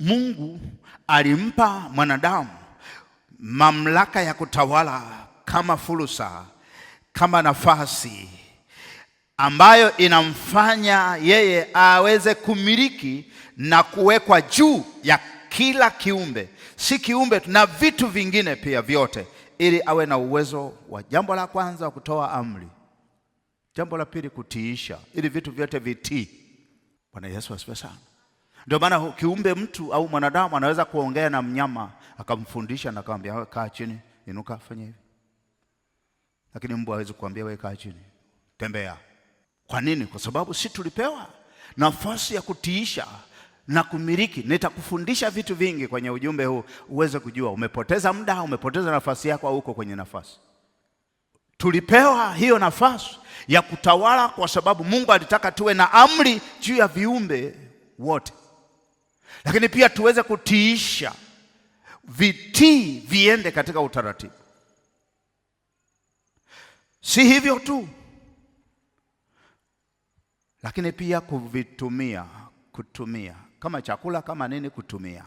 Mungu alimpa mwanadamu mamlaka ya kutawala kama fursa, kama nafasi ambayo inamfanya yeye aweze kumiliki na kuwekwa juu ya kila kiumbe, si kiumbe na vitu vingine pia vyote, ili awe na uwezo wa, jambo la kwanza, wa kutoa amri. Jambo la pili, kutiisha, ili vitu vyote vitii. Bwana Yesu asifiwe sana. Ndio maana kiumbe, mtu au mwanadamu, anaweza kuongea na mnyama akamfundisha na akamwambia kaa chini, inuka, fanya hivi. Lakini mbwa hawezi kuambia wewe kaa chini, tembea. Kwa nini? Kwa sababu si tulipewa nafasi ya kutiisha na kumiliki. Nitakufundisha vitu vingi kwenye ujumbe huu uweze kujua umepoteza muda, umepoteza nafasi yako, au uko kwenye nafasi. Tulipewa hiyo nafasi ya kutawala kwa sababu Mungu alitaka tuwe na amri juu ya viumbe wote, lakini pia tuweze kutiisha, vitii viende katika utaratibu. Si hivyo tu, lakini pia kuvitumia, kutumia kama chakula, kama nini, kutumia.